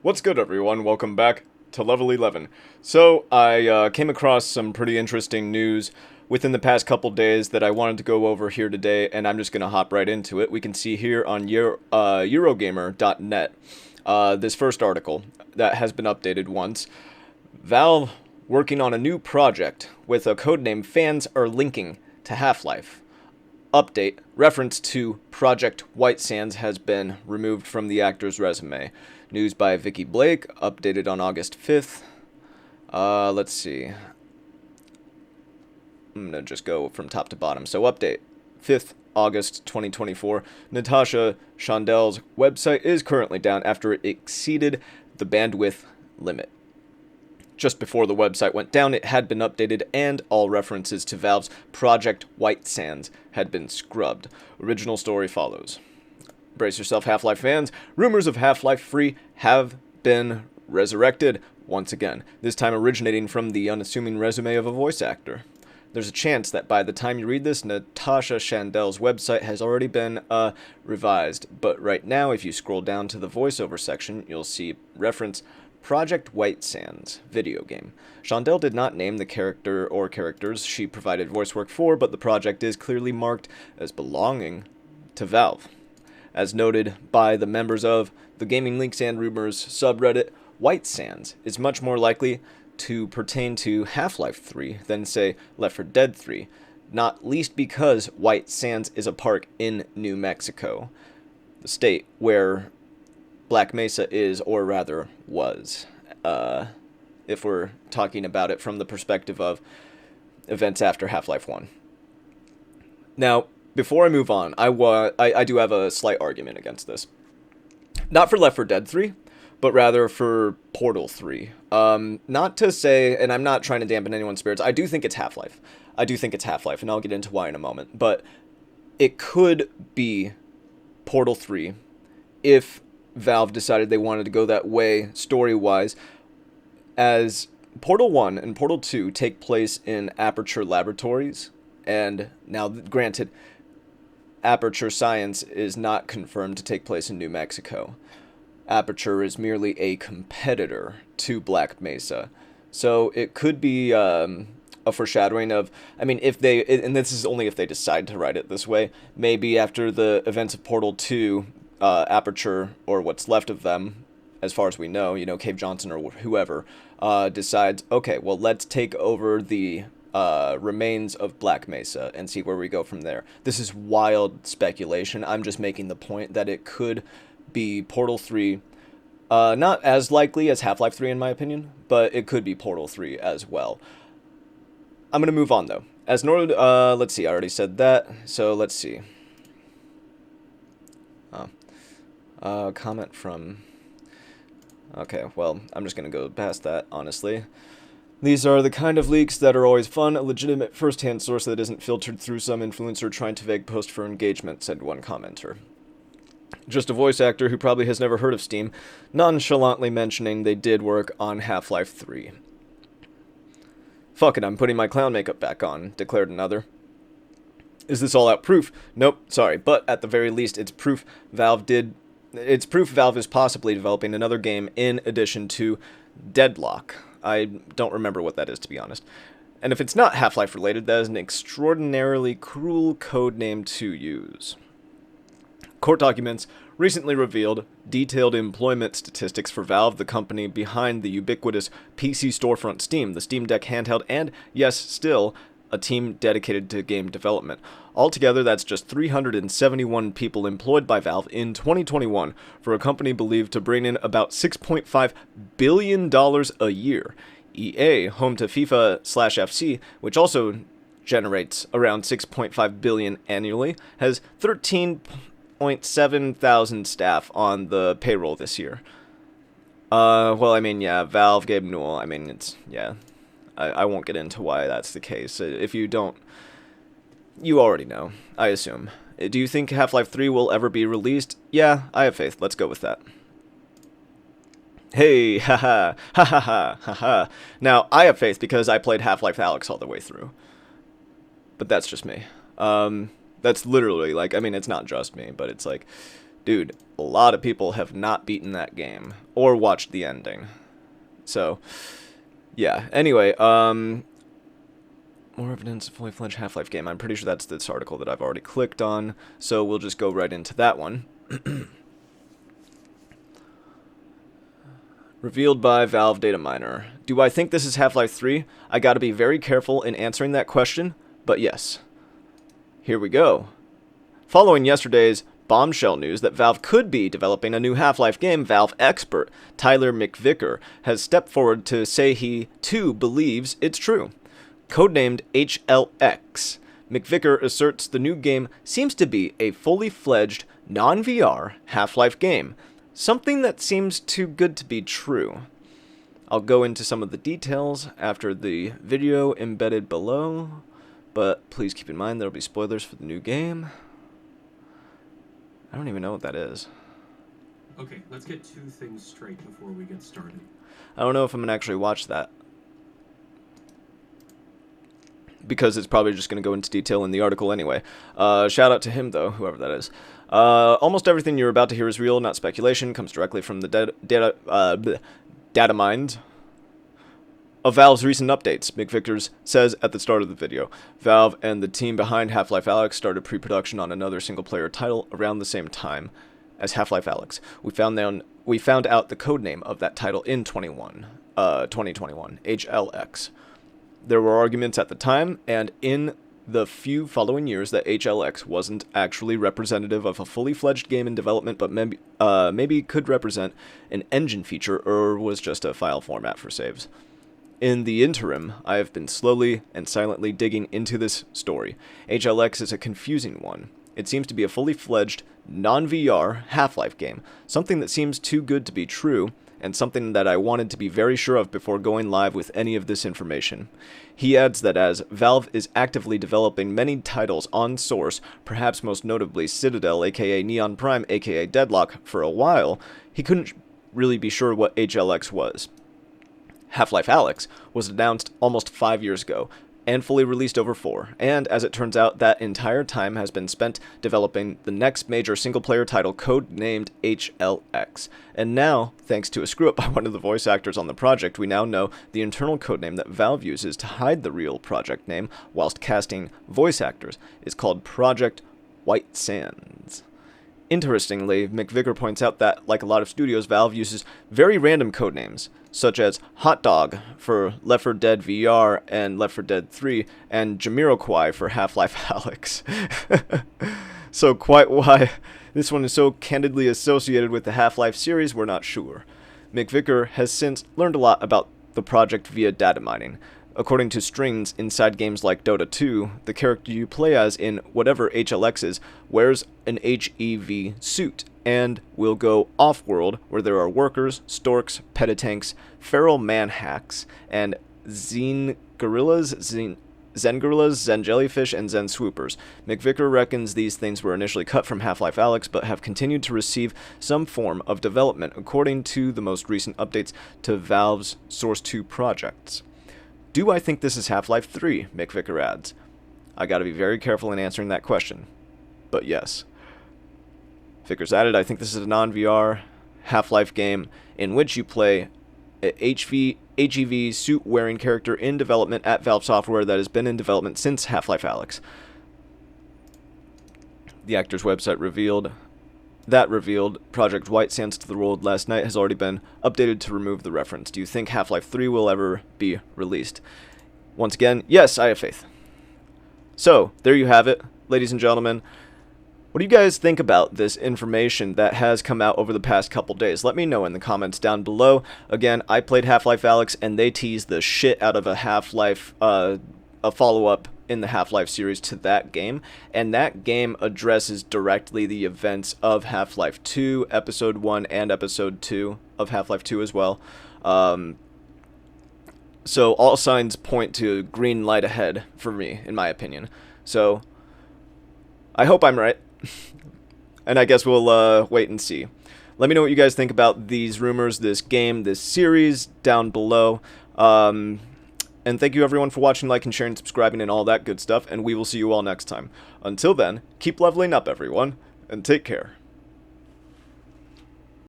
What's good, everyone? Welcome back to Level 11. So, I came across some pretty interesting news within the past couple days that I wanted to go over here today, and I'm just going to hop right into it. We can see here on Eurogamer.net this first article that has been updated once. Valve working on a new project with a codename fans are linking to Half-Life. Update, reference to Project White Sands has been removed from the actor's resume. News by Vicky Blake, updated on August 5th. Let's see. I'm going to just go from top to bottom. So update, 5th August 2024. Natasha Chandell's website is currently down after it exceeded the bandwidth limit. Just before the website went down, it had been updated, and all references to Valve's Project White Sands had been scrubbed. Original story follows. Brace yourself, Half-Life fans. Rumors of Half-Life Free have been resurrected once again, this time originating from the unassuming resume of a voice actor. There's a chance that by the time you read this, Natasha Chandell's website has already been revised, but right now, if you scroll down to the voiceover section, you'll see reference Project White Sands video game. Chandell did not name the character or characters she provided voice work for, but the project is clearly marked as belonging to Valve. As noted by the members of the Gaming Leaks and Rumors subreddit, White Sands is much more likely to pertain to Half-Life 3 than, say, Left 4 Dead 3, not least because White Sands is a park in New Mexico, the state where Black Mesa is, or rather was, if we're talking about it from the perspective of events after Half-Life 1. Now, before I move on, I do have a slight argument against this. Not for Left 4 Dead 3, but rather for Portal 3. Not to say, and I'm not trying to dampen anyone's spirits, I do think it's Half-Life. And I'll get into why in a moment. But it could be Portal 3 if Valve decided they wanted to go that way story-wise, as Portal 1 and Portal 2 take place in Aperture Laboratories, and now, granted, Aperture Science is not confirmed to take place in New Mexico. Aperture is merely a competitor to Black Mesa, so it could be a foreshadowing of, I mean, if they, and this is only if they decide to write it this way, maybe after the events of Portal 2, Aperture, or what's left of them, as far as we know, Cave Johnson or whoever, decides, okay, well, let's take over the remains of Black Mesa and see where we go from there. This is wild speculation. I'm just making the point that it could be Portal 3, not as likely as Half-Life 3 in my opinion, but it could be Portal 3 as well. I'm going to move on, though. As noted, let's see, I already said that, so let's see. Comment from... Okay, well, I'm just going to go past that, honestly. These are the kind of leaks that are always fun, a legitimate first-hand source that isn't filtered through some influencer trying to vague post for engagement, said one commenter. Just a voice actor who probably has never heard of Steam, nonchalantly mentioning they did work on Half-Life 3. Fuck it, I'm putting my clown makeup back on, declared another. Is this all-out proof? Nope, sorry, but at the very least, it's proof Valve is possibly developing another game in addition to Deadlock. I don't remember what that is, to be honest. And if it's not Half-Life related, that is an extraordinarily cruel codename to use. Court documents recently revealed detailed employment statistics for Valve, the company behind the ubiquitous PC storefront Steam, the Steam Deck handheld, and, yes, still, a team dedicated to game development. Altogether, that's just 371 people employed by Valve in 2021 for a company believed to bring in about $6.5 billion a year. EA, home to FIFA/FC, which also generates around $6.5 billion annually, has 13.7 thousand staff on the payroll this year. Well, I mean, yeah, Valve, Gabe Newell, I mean, it's, yeah. I won't get into why that's the case. If you don't, you already know, I assume. Do you think Half-Life 3 will ever be released? Yeah, I have faith. Let's go with that. Hey, haha, ha ha ha ha ha. Now, I have faith because I played Half-Life Alyx all the way through. But that's just me. That's literally, like, I mean, it's not just me, but it's like, dude, a lot of people have not beaten that game or watched the ending. So, yeah. Anyway, more evidence of fully fledged Half-Life game. I'm pretty sure that's this article that I've already clicked on, so we'll just go right into that one. Revealed by Valve Data Miner. Do I think this is Half-Life 3? I gotta be very careful in answering that question, but yes. Here we go. Following yesterday's bombshell news that Valve could be developing a new Half-Life game, Valve expert Tyler McVicker has stepped forward to say he, too, believes it's true. Codenamed HLX, McVicker asserts the new game seems to be a fully fledged, non-VR Half-Life game, something that seems too good to be true. I'll go into some of the details after the video embedded below, but please keep in mind there will be spoilers for the new game. I don't even know what that is. Okay, let's get two things straight before we get started. I don't know if I'm going to actually watch that, because it's probably just going to go into detail in the article anyway. Shout out to him, though, whoever that is. Almost everything you're about to hear is real, not speculation. Comes directly from the data mines of Valve's recent updates, McVickers says at the start of the video. Valve and the team behind Half-Life Alyx started pre-production on another single-player title around the same time as Half-Life Alyx. We found out the codename of that title in 2021, HLX. There were arguments at the time, and in the few following years, that HLX wasn't actually representative of a fully fledged game in development, but maybe could represent an engine feature or was just a file format for saves. In the interim, I have been slowly and silently digging into this story. HLX is a confusing one. It seems to be a fully fledged, non-VR Half-Life game, something that seems too good to be true, and something that I wanted to be very sure of before going live with any of this information. He adds that as Valve is actively developing many titles on Source, perhaps most notably Citadel aka Neon Prime aka Deadlock, for a while, he couldn't really be sure what HLX was. Half-Life Alyx was announced almost 5 years ago, and fully released over 4, and as it turns out, that entire time has been spent developing the next major single-player title codenamed HLX. And now, thanks to a screw-up by one of the voice actors on the project, we now know the internal codename that Valve uses to hide the real project name whilst casting voice actors is called Project White Sands. Interestingly, McVicker points out that, like a lot of studios, Valve uses very random codenames, such as Hot Dog for Left 4 Dead VR and Left 4 Dead 3, and Jamiroquai for Half-Life Alyx. So quite why this one is so candidly associated with the Half-Life series, we're not sure. McVicker has since learned a lot about the project via data mining. According to strings inside games like Dota 2, the character you play as in whatever HLX is wears an HEV suit and will go off-world where there are workers, storks, petatanks, feral man-hacks, and zen gorillas, zen jellyfish, and zen swoopers. McVicker reckons these things were initially cut from Half-Life Alyx, but have continued to receive some form of development according to the most recent updates to Valve's Source 2 projects. Do I think this is Half-Life 3? McVicker adds. I gotta be very careful in answering that question, but yes. Vickers added, I think this is a non-VR Half-Life game in which you play a HEV suit-wearing character in development at Valve Software that has been in development since Half-Life Alyx. The actor's website revealed Project White Sands to the world last night has already been updated to remove the reference. Do you think Half-Life 3 will ever be released? Once again, yes, I have faith. So, there you have it, ladies and gentlemen. What do you guys think about this information that has come out over the past couple days? Let me know in the comments down below. Again, I played Half-Life Alyx, and they teased the shit out of a Half-Life, a follow-up in the Half-Life series to that game, and that game addresses directly the events of Half-Life 2, Episode 1, and Episode 2 of Half-Life 2 as well. So all signs point to green light ahead for me, in my opinion. So I hope I'm right, and I guess we'll wait and see. Let me know what you guys think about these rumors, this game, this series down below. And thank you everyone for watching, liking, sharing, subscribing, and all that good stuff, and we will see you all next time. Until then, keep leveling up everyone, and take care.